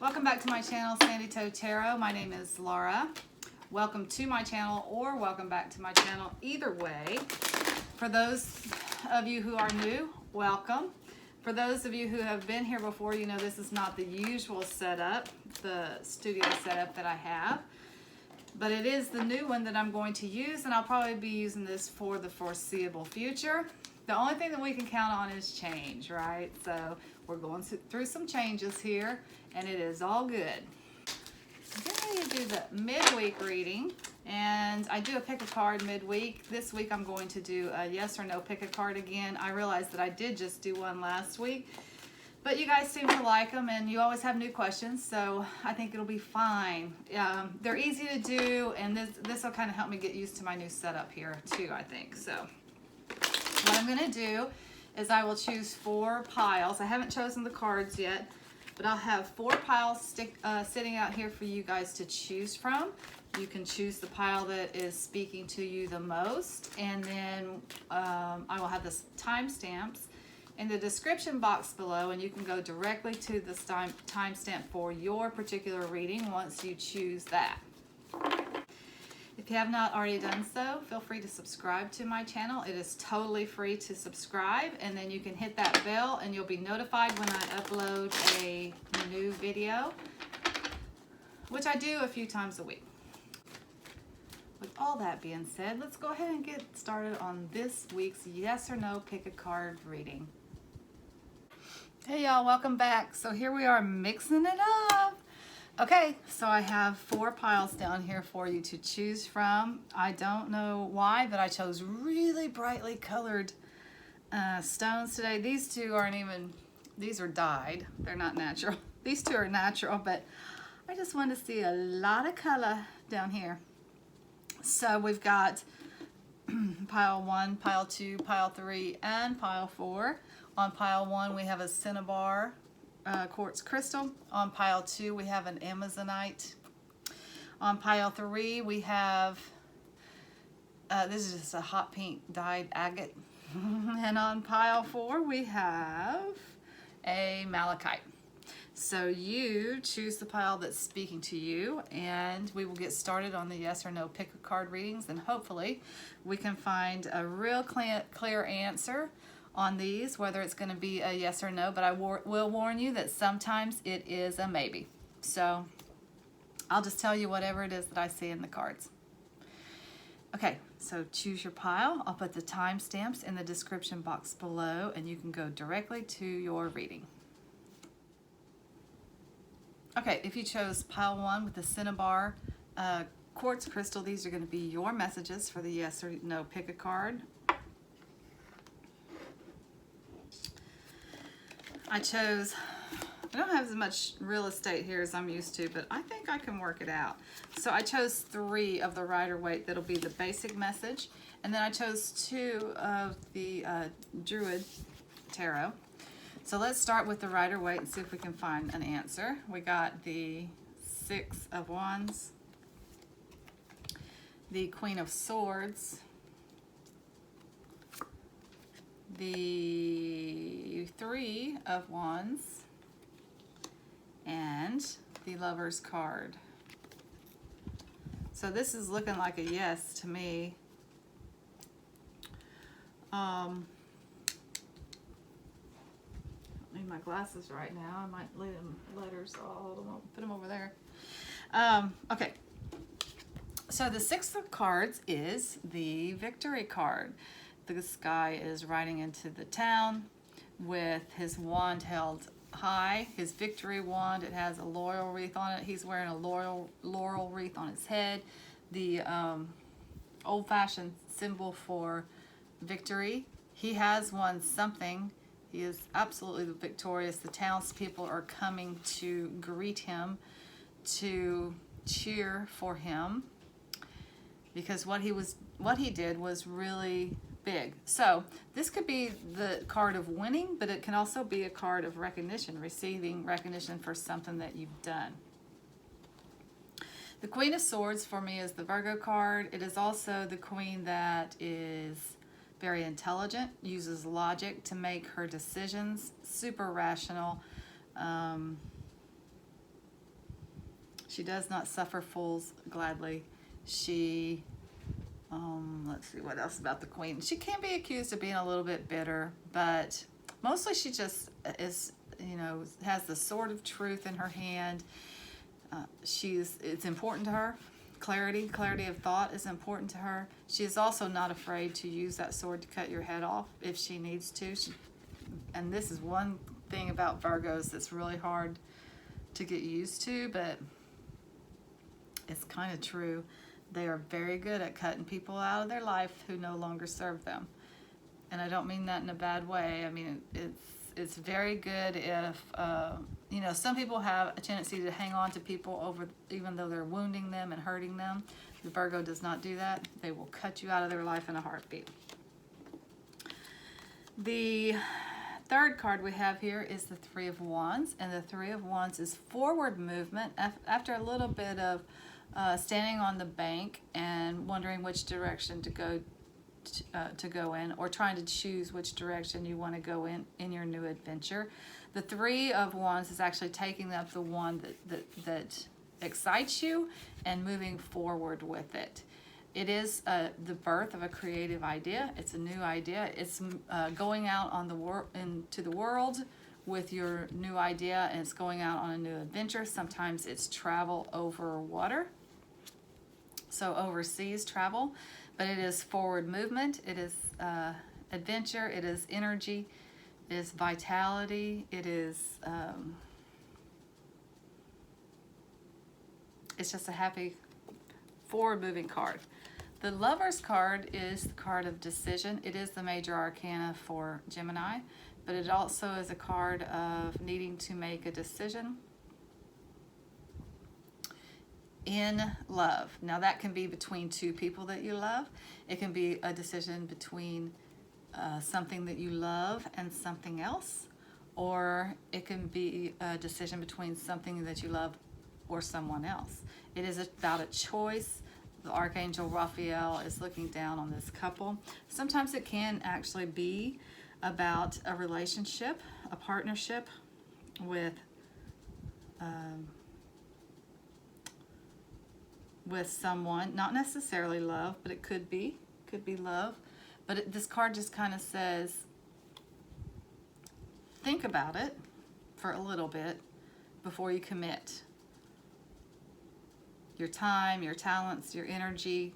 Welcome back to my channel, Sandy Toe Tarot. My name is Laura. Welcome to my channel, or welcome back to my channel. Either way, for those of you who are new, welcome. For those of you who have been here before, you know this is not the usual setup, the studio setup that I have. But it is the new one that I'm going to use, and I'll probably be using this for the foreseeable future. The only thing that we can count on is change, right? So we're going through some changes here, and it is all good. I'm going to do the midweek reading, and I do a pick a card midweek. This week I'm going to do a yes or no pick a card again. I realized that I did just do one last week, but you guys seem to like them, and you always have new questions, so I think it'll be fine. They're easy to do, and this will kind of help me get used to my new setup here too, I think. So what I'm going to do is I will choose 4 piles. I haven't chosen the cards yet, but I'll have 4 piles sitting out here for you guys to choose from. You can choose the pile that is speaking to you the most, and then I will have the timestamps in the description box below, and you can go directly to the timestamp for your particular reading once you choose that. If you have not already done so, feel free to subscribe to my channel. It is totally free to subscribe, and then you can hit that bell and you'll be notified when I upload a new video, which I do a few times a week. With all that being said, let's go ahead and get started on this week's yes or no pick a card reading. Hey y'all, welcome back. So here we are mixing it up. Okay, so I have 4 piles down here for you to choose from. I don't know why, but I chose really brightly colored stones today. These 2 aren't even, these are dyed. They're not natural. These 2 are natural, but I just wanted to see a lot of color down here. So we've got pile 1, pile 2, pile 3, and pile 4. On pile 1, we have a Cinnabar quartz crystal. On pile 2, we have an Amazonite. On pile 3, we have, this is just a hot pink dyed agate. And on pile 4, we have a Malachite. So you choose the pile that's speaking to you, and we will get started on the yes or no pick a card readings, and hopefully we can find a real clear answer on these, whether it's going to be a yes or no, but I will warn you that sometimes it is a maybe. So I'll just tell you whatever it is that I see in the cards. Okay, so choose your pile. I'll put the timestamps in the description box below, and you can go directly to your reading. Okay, if you chose pile 1 with the Cinnabar quartz crystal, these are going to be your messages for the yes or no pick a card. I don't have as much real estate here as I'm used to, but I think I can work it out. So I chose 3 of the Rider-Waite that'll be the basic message, and then I chose 2 of the Druid Tarot. So let's start with the Rider-Waite and see if we can find an answer. We got the 6 of Wands, the Queen of Swords, the 3 of Wands, and the Lover's card. So this is looking like a yes to me. I need my glasses right now. I might leave them letters, so I'll put them over there. Okay. So the 6 of cards is the Victory card. This guy is riding into the town with his wand held high, his victory wand. It has a laurel wreath on it. He's wearing a laurel wreath on his head, the old-fashioned symbol for victory. He has won something. He is absolutely victorious. The townspeople are coming to greet him, to cheer for him, because what he did was really big. So this could be the card of winning, but it can also be a card of recognition, receiving recognition for something that you've done. The Queen of Swords for me is the Virgo card. It is also the queen that is very intelligent, uses logic to make her decisions, super rational, She does not suffer fools gladly. She, let's see what else about the Queen. She can be accused of being a little bit bitter, but mostly she just is, has the sword of truth in her hand. It's important to her. Clarity of thought is important to her. She is also not afraid to use that sword to cut your head off if she needs to. And this is one thing about Virgos that's really hard to get used to, but it's kind of true. They are very good at cutting people out of their life who no longer serve them. And I don't mean that in a bad way. I mean, it's very good if, some people have a tendency to hang on to people even though they're wounding them and hurting them. The Virgo does not do that. They will cut you out of their life in a heartbeat. The third card we have here is the Three of Wands, and the Three of Wands is forward movement. After a little bit of standing on the bank and wondering which direction to go in, or trying to choose which direction you want to go in your new adventure. The Three of Wands is actually taking up the one that excites you and moving forward with it. It is the birth of a creative idea. It's a new idea. It's going out on into the world with your new idea, and it's going out on a new adventure. Sometimes it's travel over water, so overseas travel, but it is forward movement. It is adventure. It is energy. It is vitality. It is it's just a happy forward moving card. The Lover's card is the card of decision. It is the major arcana for Gemini, but it also is a card of needing to make a decision in love. Now that can be between two people that you love. It can be a decision between something that you love and something else, or it can be a decision between something that you love or someone else. It is about a choice. The Archangel Raphael is looking down on this couple. Sometimes it can actually be about a relationship, a partnership with someone, not necessarily love, but it could be love. But this card just kind of says, think about it for a little bit before you commit. Your time, your talents, your energy,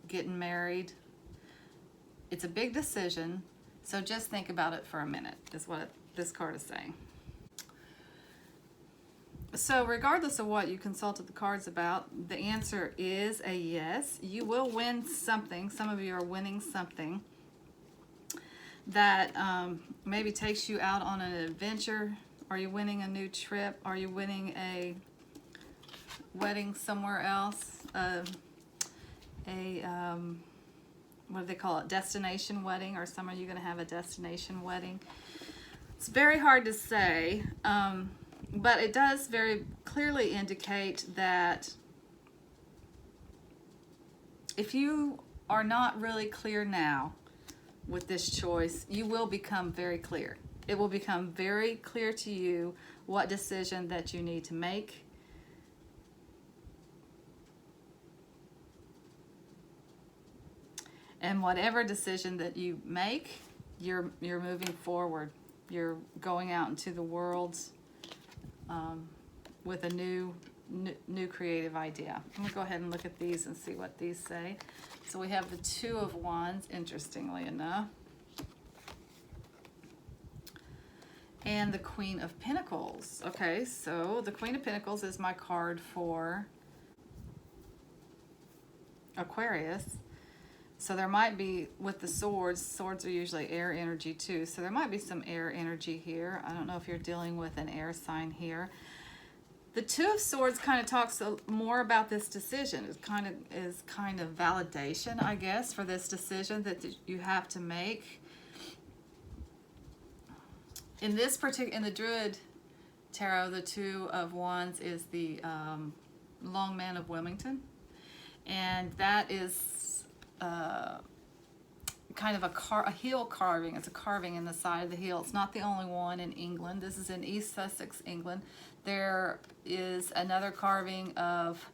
getting married. It's a big decision, so just think about it for a minute, is what this card is saying. So regardless of what you consulted the cards about, the answer is a yes. You will win something. Some of you are winning something that maybe takes you out on an adventure. Are you winning a new trip? Are you winning a wedding somewhere else? What do they call it? Destination wedding? Or some of you going to have a destination wedding? It's very hard to say, but it does very clearly indicate that if you are not really clear now with this choice, you will become very clear. It will become very clear to you what decision that you need to make. And whatever decision that you make, you're moving forward. You're going out into the world with a new creative idea. I'm going to go ahead and look at these and see what these say. So we have the Two of Wands, interestingly enough. And the Queen of Pentacles. Okay, so the Queen of Pentacles is my card for Aquarius. So there might be, with the swords are usually air energy too, so there might be some air energy here. I don't know if you're dealing with an air sign here. The Two of Swords kind of talks more about this decision. It is kind of validation, I guess, for this decision that you have to make. In the Druid Tarot, the Two of Wands is the Long Man of Wilmington, and that is kind of a heel carving. It's a carving in the side of the heel. It's not the only one in England. This is in East Sussex, England. There is another carving of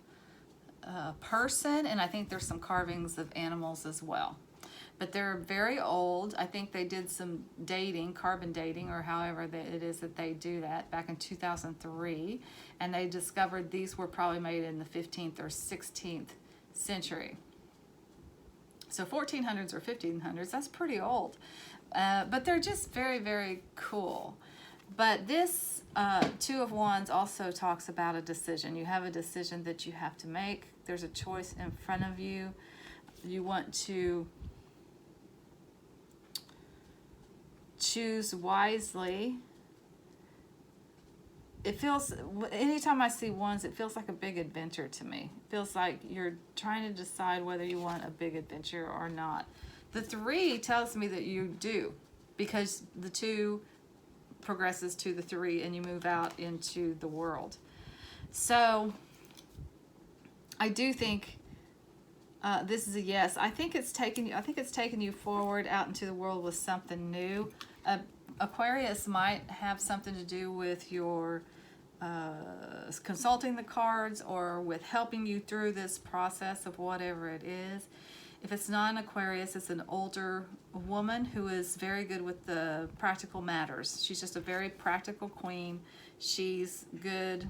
a person, and I think there's some carvings of animals as well. But they're very old. I think they did some dating, carbon dating, or however it is that they do that, back in 2003. And they discovered these were probably made in the 15th or 16th century. So 1400s or 1500s, that's pretty old. But they're just very, very cool. But this Two of Wands also talks about a decision. You have a decision that you have to make. There's a choice in front of you. You want to choose wisely. It feels, anytime I see wands, it feels like a big adventure to me. It feels like you're trying to decide whether you want a big adventure or not. The 3 tells me that you do, because the 2 progresses to the 3 and you move out into the world. So I do think this is a yes. I think it's taken you forward out into the world with something new. Aquarius might have something to do with your consulting the cards, or with helping you through this process of whatever it is. If it's not an Aquarius, it's an older woman who is very good with the practical matters. She's just a very practical queen. She's good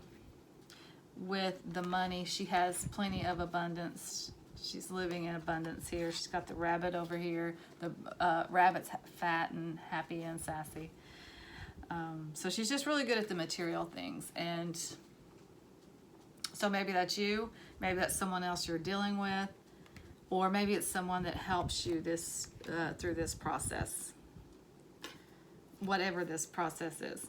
with the money. She has plenty of abundance. She's living in abundance here. She's got the rabbit over here. The rabbit's fat and happy and sassy. So she's just really good at the material things. And so maybe that's you. Maybe that's someone else you're dealing with. Or maybe it's someone that helps you through this process. Whatever this process is.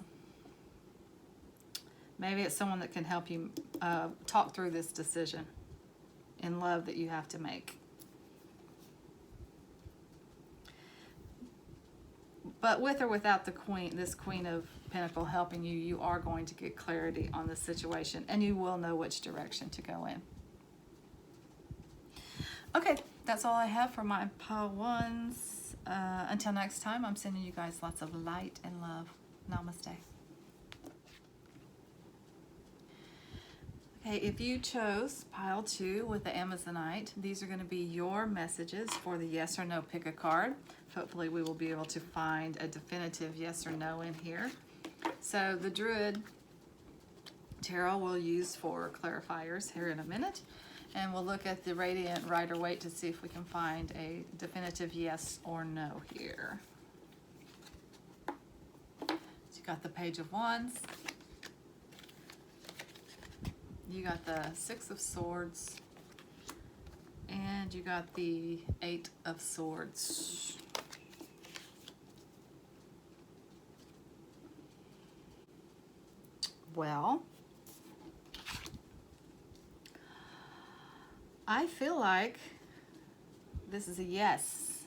Maybe it's someone that can help you talk through this decision in love that you have to make. But with or without the queen, this Queen of Pentacles helping you, you are going to get clarity on the situation, and you will know which direction to go in. Okay, that's all I have for my pile ones. Until next time, I'm sending you guys lots of light and love. Namaste. Okay, if you chose pile 2 with the Amazonite, these are going to be your messages for the yes or no. Pick a card. Hopefully we will be able to find a definitive yes or no in here. So the Druid Tarot we'll use for clarifiers here in a minute. And we'll look at the Radiant Rider-Waite to see if we can find a definitive yes or no here. So you got the Page of Wands. You got the 6 of Swords. And you got the 8 of Swords. Well, I feel like this is a yes.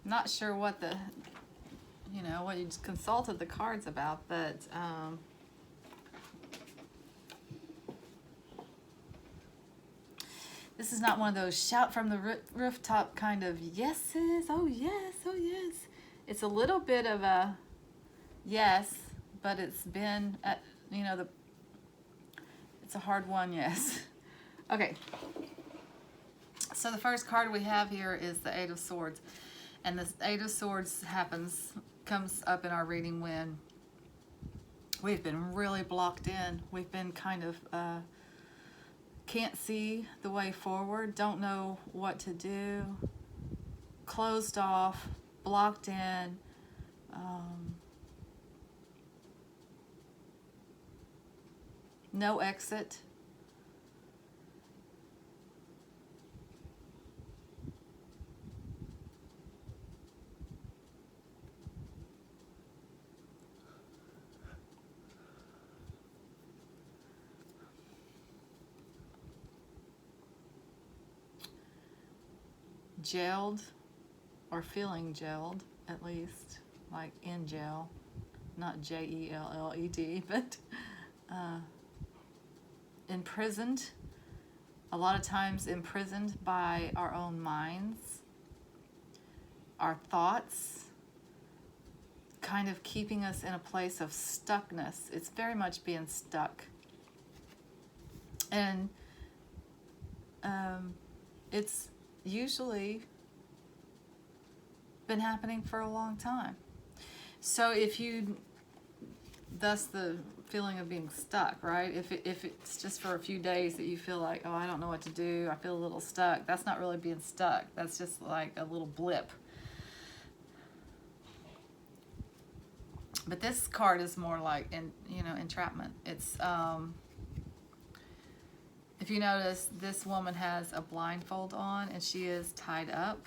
Not sure what the, what you just consulted the cards about, but this is not one of those shout from the rooftop kind of yeses. Oh yes, oh yes. It's a little bit of a yes, but it's been, it's a hard one, yes. Okay. So the first card we have here is the 8 of Swords. And the 8 of Swords comes up in our reading when we've been really blocked in. We've been kind of, can't see the way forward, don't know what to do, closed off, blocked in, no exit. Jailed, or feeling jailed, at least, like in jail, not J-E-L-L-E-D, but imprisoned a lot of times imprisoned by our own minds, our thoughts, kind of keeping us in a place of stuckness. It's very much being stuck. And it's usually been happening for a long time. So if you, thus the feeling of being stuck, right? If it's just for a few days that you feel like, oh, I don't know what to do, I feel a little stuck, that's not really being stuck. That's just like a little blip. But this card is more like, entrapment. It's, if you notice, this woman has a blindfold on and she is tied up.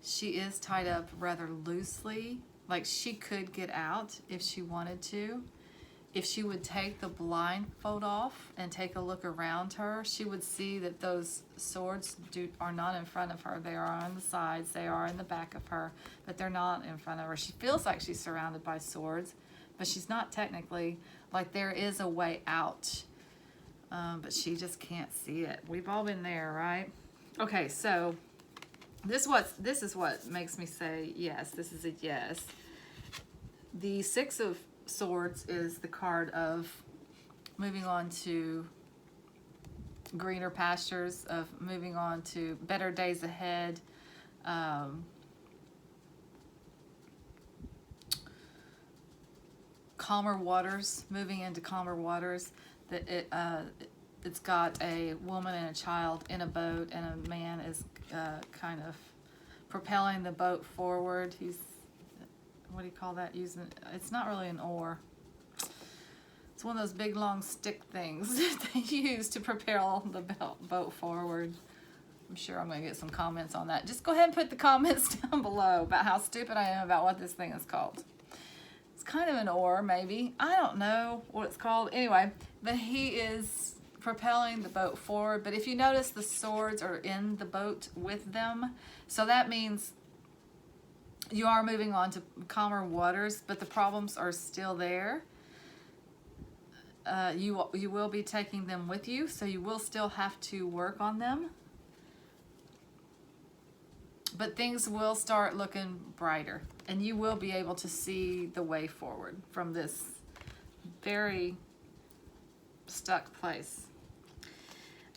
She is tied up rather loosely. Like she could get out if she wanted to. If she would take the blindfold off and take a look around her, she would see that those swords are not in front of her. They are on the sides, they are in the back of her, but they're not in front of her. She feels like she's surrounded by swords, but she's not technically. Like there is a way out, but she just can't see it. We've all been there, right? Okay, so this is what makes me say yes. This is a yes. The Six of Swords is the card of moving on to greener pastures, of moving on to better days ahead. Calmer waters, moving into calmer waters. That it's got a woman and a child in a boat, and a man is kind of propelling the boat forward. He's, what do you call that? It's not really an oar. It's one of those big long stick things that they use to propel the boat forward. I'm sure I'm going to get some comments on that. Just go ahead and put the comments down below about how stupid I am about what this thing is called. It's kind of an oar, maybe. I don't know what it's called. Anyway, but he is propelling the boat forward. But if you notice, the swords are in the boat with them. So that means you are moving on to calmer waters, but the problems are still there. You will be taking them with you, so you will still have to work on them. But things will start looking brighter, and you will be able to see the way forward from this very stuck place.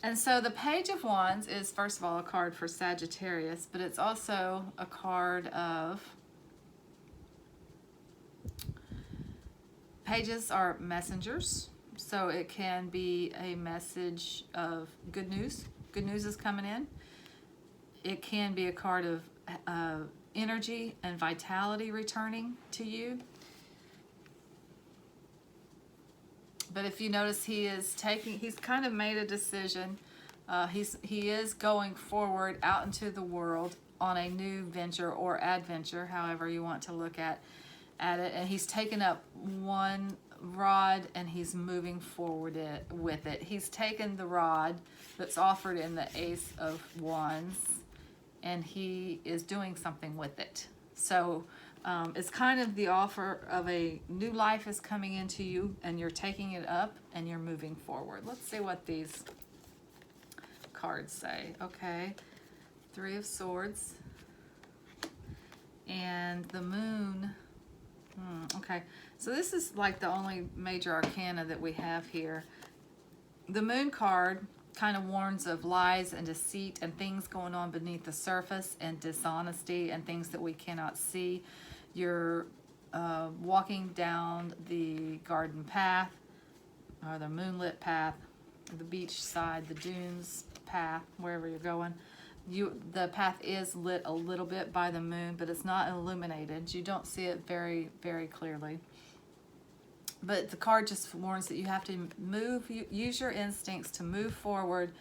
And so the Page of Wands is, first of all, a card for Sagittarius, but it's also a card of... Pages are messengers, so it can be a message of good news. Good news is coming in. It can be a card of energy and vitality returning to you. But if you notice, he's kind of made a decision. He is going forward out into the world on a new venture or adventure, however you want to look at it. And he's taken up one rod and he's moving forward with it. He's taken the rod that's offered in the Ace of Wands, and he is doing something with it. So it's kind of the offer of a new life is coming into you, and you're taking it up and you're moving forward. Let's see what these cards say. Okay, Three of Swords and the Moon. Okay, so this is like the only major arcana that we have here. The Moon card kind of warns of lies and deceit and things going on beneath the surface, and dishonesty and things that we cannot see. You're walking down the garden path, or the moonlit path, the beach side, the dunes path, wherever you're going. The path is lit a little bit by the moon, but it's not illuminated. You don't see it very, very clearly. But the card just warns that you have to use your instincts to move forward.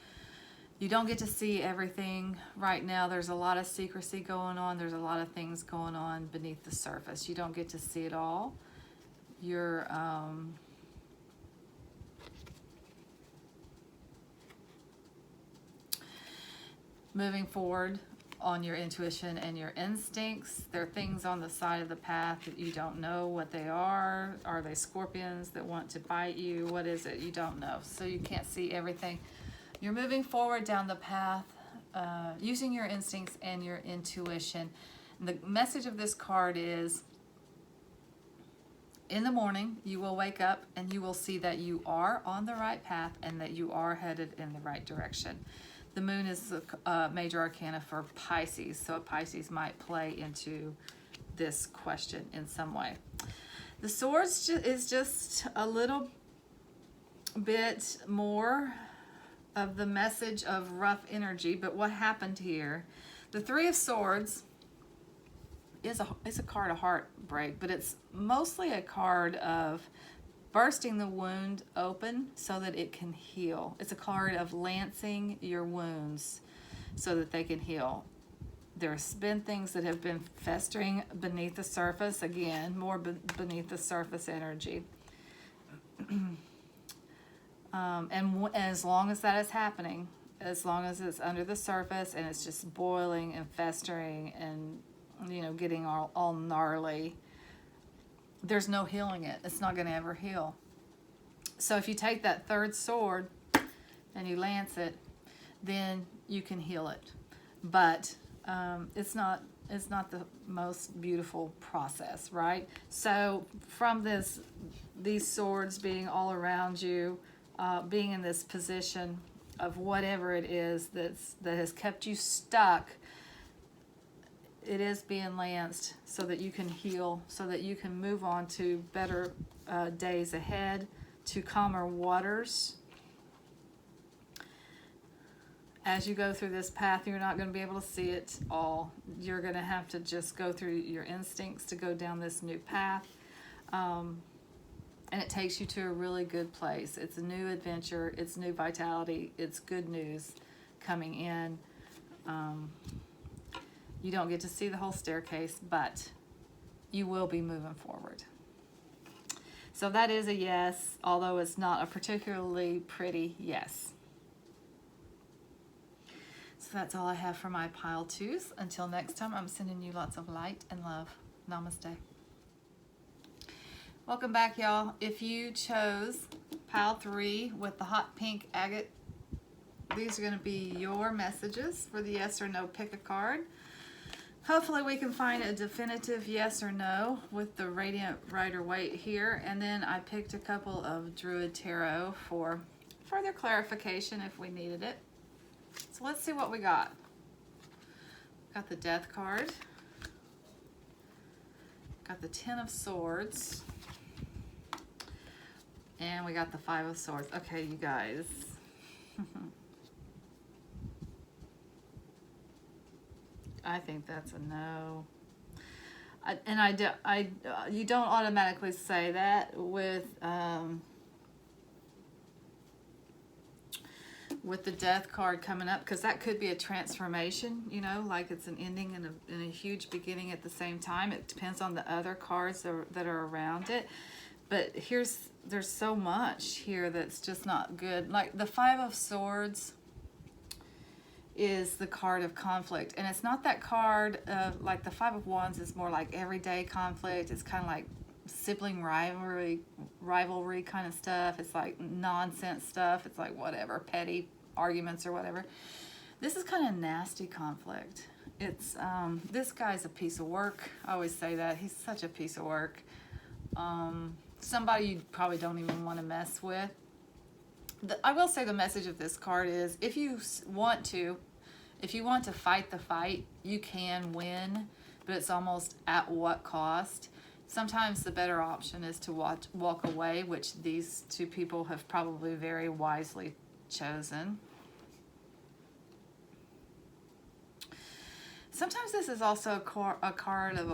You don't get to see everything right now. There's a lot of secrecy going on. There's a lot of things going on beneath the surface. You don't get to see it all. You're moving forward on your intuition and your instincts. There are things on the side of the path that you don't know what they are. Are they scorpions that want to bite you? What is it? You don't know. So you can't see everything. You're moving forward down the path, using your instincts and your intuition. The message of this card is, in the morning, you will wake up and you will see that you are on the right path and that you are headed in the right direction. The moon is the major arcana for Pisces, so Pisces might play into this question in some way. The swords is just a little bit more of the message of rough energy, but what happened here? The Three of Swords is a card of heartbreak, but it's mostly a card of bursting the wound open so that it can heal. It's a card of lancing your wounds so that they can heal. There's been things that have been festering beneath the surface. Again, more beneath the surface energy. And as long as that is happening, as long as it's under the surface and it's just boiling and festering and, you know, getting all gnarly, there's no healing it. It's not going to ever heal. So if you take that third sword and you lance it, then you can heal it. But it's not the most beautiful process, right? So from these swords being all around you, being in this position of whatever it is that has kept you stuck, it is being lanced so that you can heal, so that you can move on to better days ahead, to calmer waters. As you go through this path, you're not going to be able to see it all. You're going to have to just go through your instincts to go down this new path. And it takes you to a really good place. It's a new adventure. It's new vitality. It's good news coming in. You don't get to see the whole staircase, but you will be moving forward. So that is a yes, although it's not a particularly pretty yes. So that's all I have for my pile twos. Until next time, I'm sending you lots of light and love. Namaste. Welcome back, y'all. If you chose pile 3 with the hot pink agate, these are going to be your messages for the yes or no. Pick a card. Hopefully we can find a definitive yes or no with the Radiant Rider-Waite here. And then I picked a couple of Druid Tarot for further clarification if we needed it. So let's see what we got. Got the Death card. Got the Ten of Swords. And we got the Five of Swords. Okay, you guys. I think that's a no. You don't automatically say that with the Death card coming up, because that could be a transformation, you know, like it's an ending and a huge beginning at the same time. It depends on the other cards that are around it. But there's so much here that's just not good. Like the Five of Swords is the card of conflict, and it's not that card of, like the Five of Wands is more like everyday conflict. It's kind of like sibling rivalry kind of stuff. It's like nonsense stuff. It's like whatever, petty arguments or whatever. This is kind of nasty conflict. It's this guy's a piece of work. I always say that. He's such a piece of work. Somebody you probably don't even want to mess with. I will say the message of this card is if you want to fight the fight, you can win, but it's almost at what cost. Sometimes the better option is to walk away, which these two people have probably very wisely chosen. Sometimes this is also a card of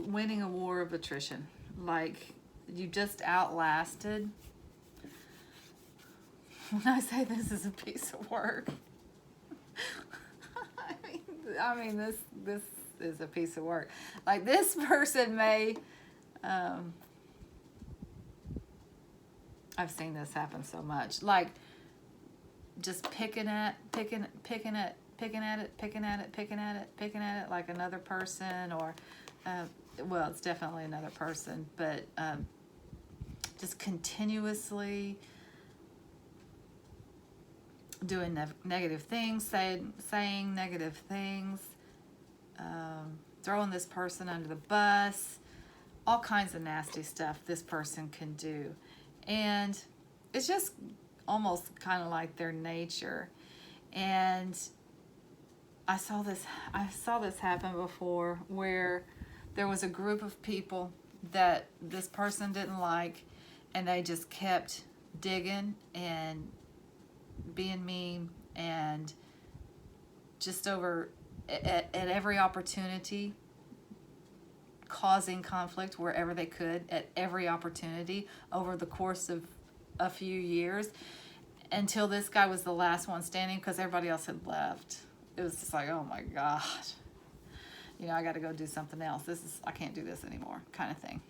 winning a war of attrition. Like you just outlasted. When I say this is a piece of work, I mean this is a piece of work. Like this person may, I've seen this happen so much. Like just picking at it like another person, or well, it's definitely another person, but just continuously doing negative things, saying negative things, throwing this person under the bus, all kinds of nasty stuff this person can do. And it's just almost kind of like their nature. And I saw this happen before, where there was a group of people that this person didn't like, and they just kept digging and being mean, and just at every opportunity causing conflict wherever they could, at every opportunity, over the course of a few years, until this guy was the last one standing because everybody else had left. It was just like, oh my God, I got to go do something else. I can't do this anymore, kind of thing.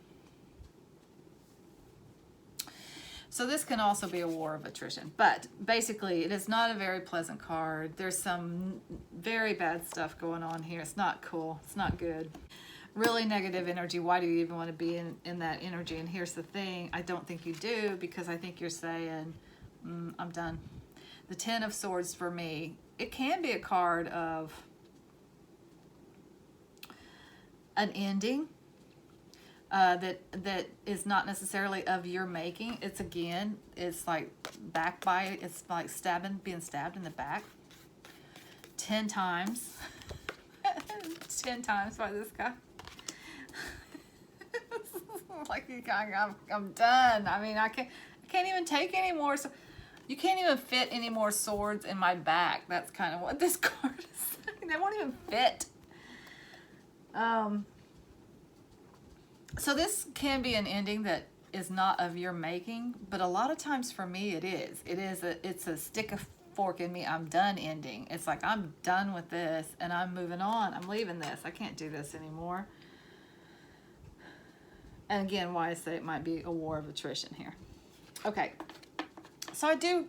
So this can also be a war of attrition, but basically it is not a very pleasant card. There's some very bad stuff going on here. It's not cool. It's not good. Really negative energy. Why do you even want to be in that energy? And here's the thing. I don't think you do, because I think you're saying, I'm done. The Ten of Swords for me, it can be a card of an ending. That is not necessarily of your making. It's like backbite. It's like being stabbed in the back 10 times. 10 times by this guy. Like, I'm done. I mean, I can't even take any more. So you can't even fit any more swords in my back. That's kind of what this card is saying. They won't even fit. So this can be an ending that is not of your making, but a lot of times for me it is. It's a stick a fork in me, I'm done ending. It's like, I'm done with this and I'm moving on. I'm leaving this. I can't do this anymore. And again, why I say it might be a war of attrition here. Okay. So I do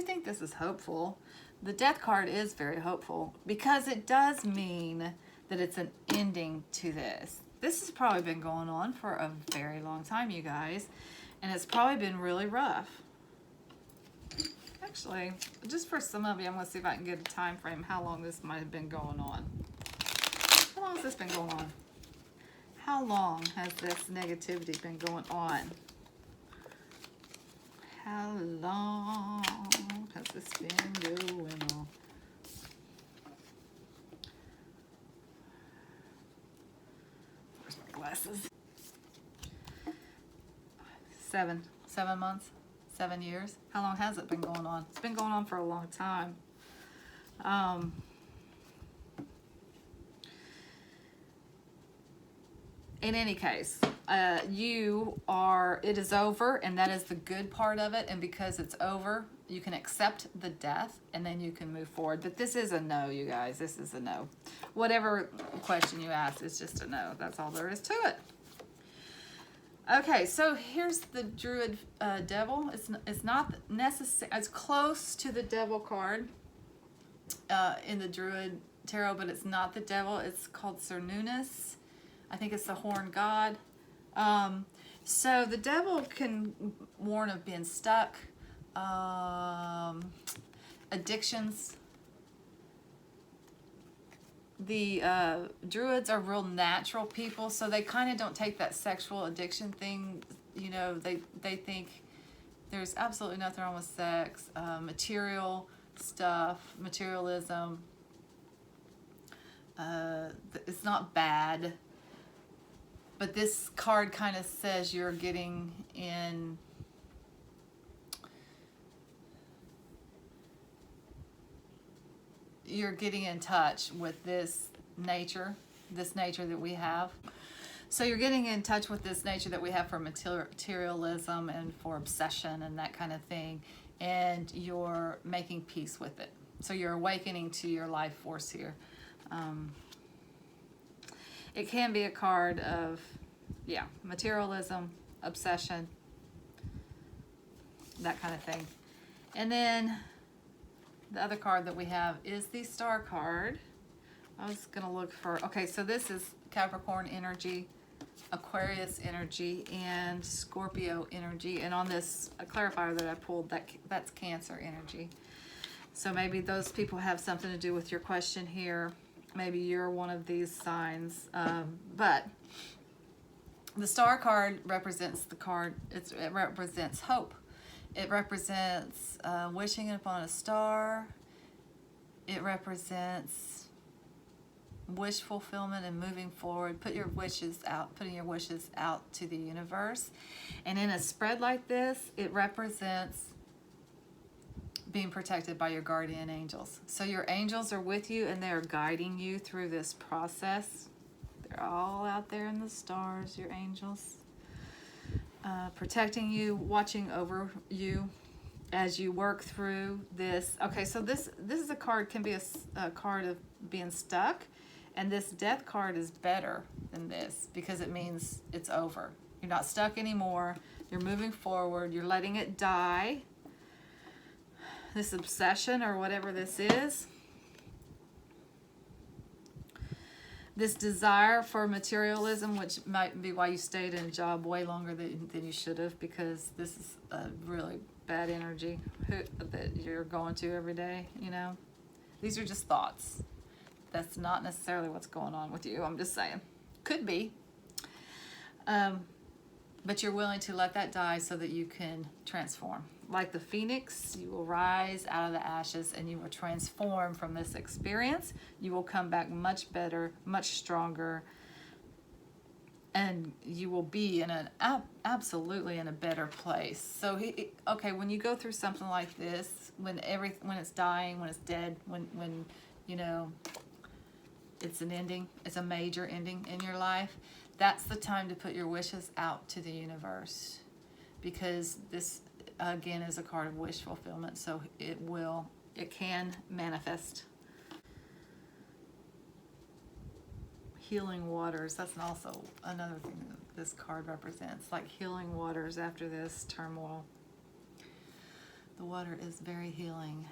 think this is hopeful. The Death card is very hopeful, because it does mean that it's an ending to this. This has probably been going on for a very long time, you guys, and it's probably been really rough. Actually, just for some of you, I'm going to see if I can get a time frame how long this might have been going on. How long has this been going on? How long has this negativity been going on? How long has this been going on? Glasses. 7 months, 7 years. How long has it been going on? It's been going on for a long time. In any case, it is over, and that is the good part of it. And because it's over, you can accept the death, and then you can move forward. But this is a no, you guys. This is a no. Whatever question you ask, it's just a no. That's all there is to it. Okay, so here's the Druid Devil. It's not necessary. It's close to the Devil card in the Druid Tarot, but it's not the Devil. It's called Cernunnos. I think it's the Horn God. So the Devil can warn of being stuck, addictions. The Druids are real natural people, so they kind of don't take that sexual addiction thing. They think there's absolutely nothing wrong with sex, material stuff, materialism. It's not bad. But this card kind of says you're getting in touch with this nature that we have. So you're getting in touch with this nature that we have for materialism and for obsession and that kind of thing, and you're making peace with it. So you're awakening to your life force here. It can be a card of, materialism, obsession, that kind of thing. And then the other card that we have is the Star card. I was going to look for, okay, so this is Capricorn energy, Aquarius energy, and Scorpio energy. And on this clarifier that I pulled, that's Cancer energy. So maybe those people have something to do with your question here. Maybe you're one of these signs. But the star card represents it represents hope. It represents wishing upon a star. It represents wish fulfillment and moving forward. Putting your wishes out to the universe. And in a spread like this, it represents being protected by your guardian angels. So your angels are with you and they're guiding you through this process. They're all out there in the stars, your angels. Protecting you, watching over you as you work through this. Okay, so this is a card, can be a card of being stuck. And this death card is better than this because it means it's over. You're not stuck anymore. You're moving forward. You're letting it die. This obsession or whatever this is. This desire for materialism, which might be why you stayed in a job way longer than you should have, because this is a really bad energy that you're going to every day, you know. These are just thoughts. That's not necessarily what's going on with you. I'm just saying. Could be. But you're willing to let that die so that you can transform. Like the phoenix, you will rise out of the ashes and you will transform from this experience. You will come back much better, much stronger, and you will be in absolutely in a better place. So, okay, when you go through something like this, when it's dying, when it's dead, when you know, it's an ending, it's a major ending in your life, that's the time to put your wishes out to the universe, because this again is a card of wish fulfillment, so it can manifest. Healing waters, that's also another thing that this card represents, like healing waters after this turmoil. The water is very healing.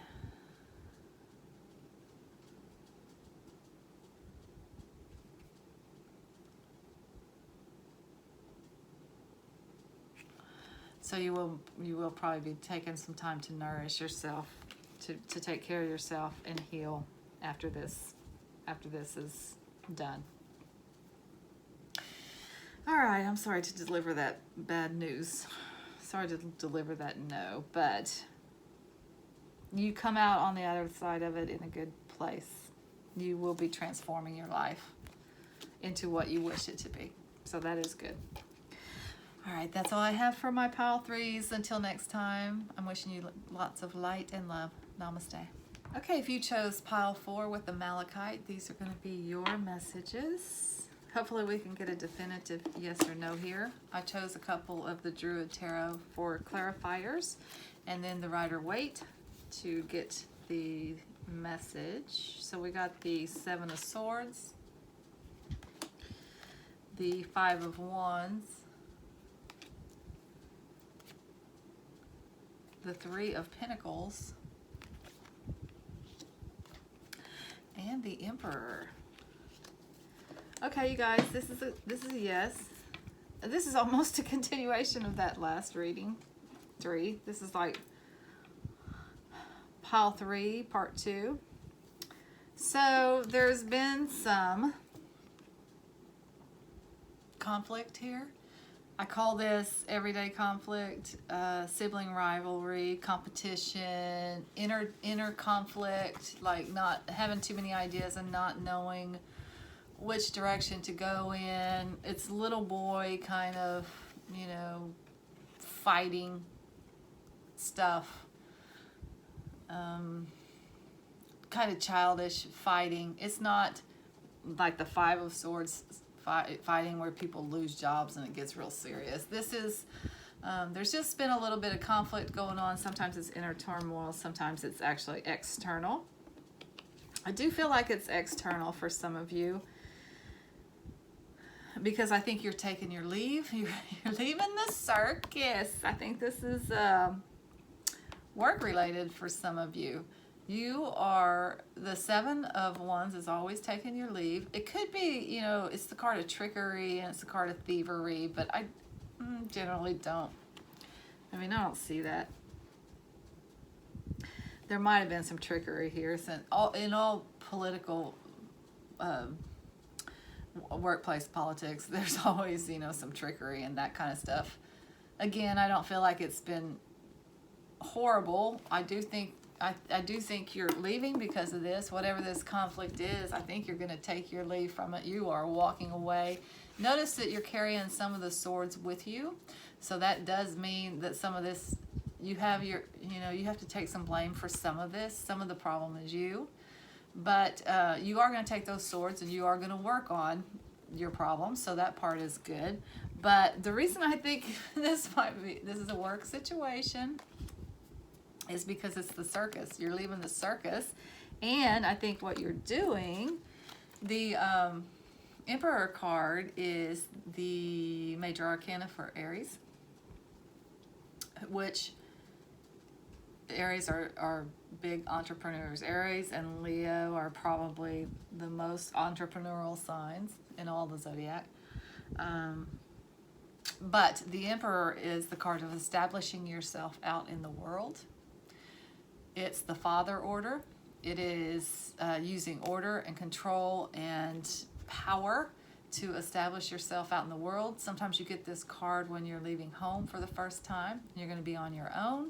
So you will probably be taking some time to nourish yourself, to take care of yourself and heal after this is done. All right, I'm sorry to deliver that bad news. Sorry to deliver that no, but you come out on the other side of it in a good place. You will be transforming your life into what you wish it to be. So that is good. All right, that's all I have for my pile threes. Until next time, I'm wishing you lots of light and love. Namaste. Okay, if you chose pile 4 with the Malachite, these are going to be your messages. Hopefully we can get a definitive yes or no here. I chose a couple of the Druid Tarot for clarifiers, and then the Rider-Waite to get the message. So we got the 7 of Swords, the 5 of Wands, the 3 of Pentacles, and the Emperor. Okay, you guys, this is a yes. This is almost a continuation of that last reading. 3. This is like pile 3, part 2. So there's been some conflict here. I call this everyday conflict, sibling rivalry, competition, inner conflict, like not having too many ideas and not knowing which direction to go in. It's little boy kind of, you know, fighting stuff, kind of childish fighting. It's not like the 5 of Swords fighting where people lose jobs and it gets real serious. This is, there's just been a little bit of conflict going on. Sometimes it's inner turmoil, sometimes it's actually external. I do feel like it's external for some of you, because I think you're taking your leave. You're leaving the circus. I think this is work related for some of you. You are, the 7 of Wands is always taking your leave. It could be, you know, it's the card of trickery and it's the card of thievery, but I generally don't. I mean, I don't see that. there might have been some trickery here, since in all political workplace politics, there's always, some trickery and that kind of stuff. Again, I don't feel like it's been horrible. I do think you're leaving because of this. Whatever this conflict is, I think you're going to take your leave from it. You are walking away. Notice that you're carrying some of the swords with you. So that does mean that some of this, you have to take some blame for some of this. Some of the problem is you. But you are going to take those swords and you are going to work on your problems. So that part is good. But the reason I think this is a work situation is because it's the circus. You're leaving the circus. And I think what you're doing, the Emperor card is the major arcana for Aries, which Aries are big entrepreneurs. Aries and Leo are probably the most entrepreneurial signs in all the zodiac. But the Emperor is the card of establishing yourself out in the world. It's the father order. It is using order and control and power to establish yourself out in the world. Sometimes you get this card when you're leaving home for the first time. You're going to be on your own.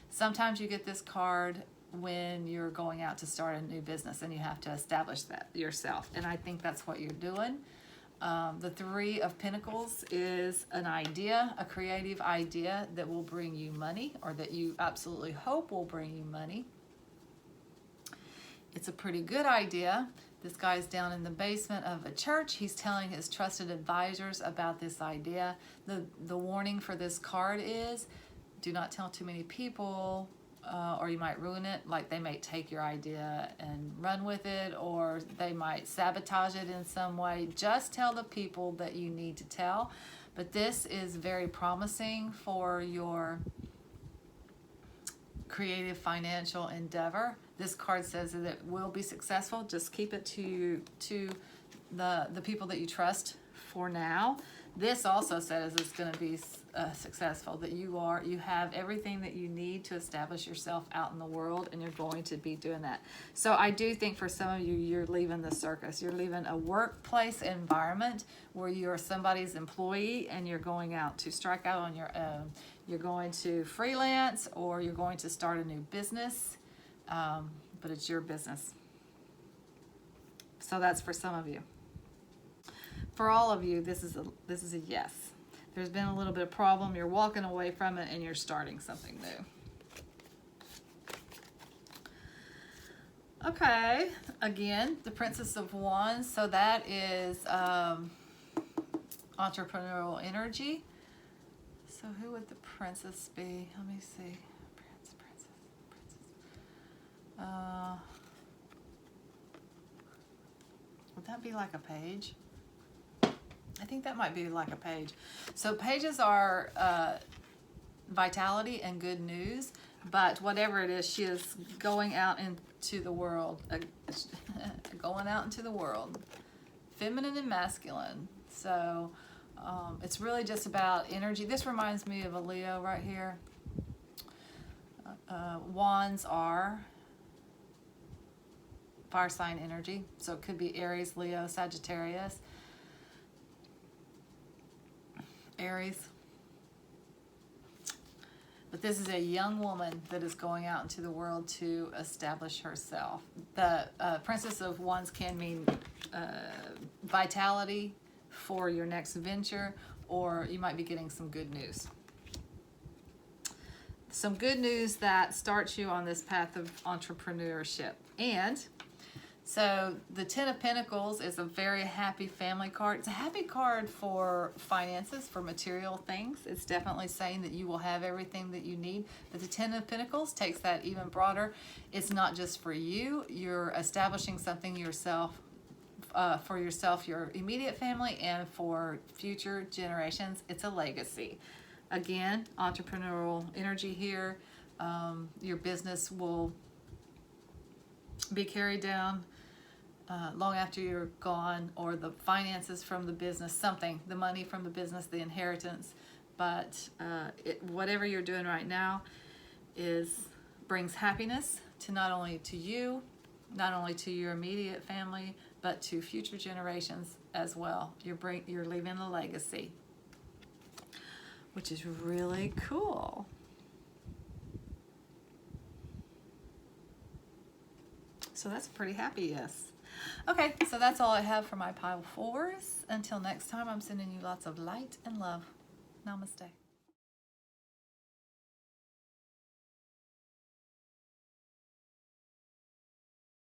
Sometimes you get this card when you're going out to start a new business and you have to establish that yourself. And I think that's what you're doing. The Three of Pentacles is an idea, a creative idea that will bring you money, or that you absolutely hope will bring you money. It's a pretty good idea. This guy's down in the basement of a church. He's telling his trusted advisors about this idea. The warning for this card is, do not tell too many people, or you might ruin it. Like, they might take your idea and run with it, or they might sabotage it in some way. Just tell the people that you need to tell. But this is very promising for your creative financial endeavor. This card says that it will be successful. Just keep it to the people that you trust for now. This also says it's going to be successful, that you have everything that you need to establish yourself out in the world, and you're going to be doing that. So I do think for some of you, you're leaving the circus. You're leaving a workplace environment where you're somebody's employee and you're going out to strike out on your own. You're going to freelance, or you're going to start a new business, but it's your business. So that's for some of you. For all of you, this is a yes. There's been a little bit of problem. You're walking away from it and you're starting something new. Okay, again, the Princess of Wands. So that is entrepreneurial energy. So who would the princess be? Let me see. Princess. Would that be like a page? I think that might be like a page. So pages are vitality and good news, but whatever it is, she is going out into the world, going out into the world, feminine and masculine. So it's really just about energy. This reminds me of a Leo right here. Wands are fire sign energy, so it could be Aries, Leo, Sagittarius. Aries. But this is a young woman that is going out into the world to establish herself. The Princess of Wands can mean vitality for your next venture, or you might be getting some good news. Some good news that starts you on this path of entrepreneurship. And so the Ten of Pentacles is a very happy family card. It's a happy card for finances, for material things. It's definitely saying that you will have everything that you need. But the Ten of Pentacles takes that even broader. It's not just for you. You're establishing something for yourself, your immediate family, and for future generations. It's a legacy. Again, entrepreneurial energy here. Your business will be carried down long after you're gone, or the finances from the business, the money from the business, the inheritance. But whatever you're doing right now is brings happiness to not only to you, not only to your immediate family, but to future generations as well. You're leaving a legacy, which is really cool. So that's a pretty happy yes. Okay, so that's all I have for my pile 4s. Until next time, I'm sending you lots of light and love. Namaste.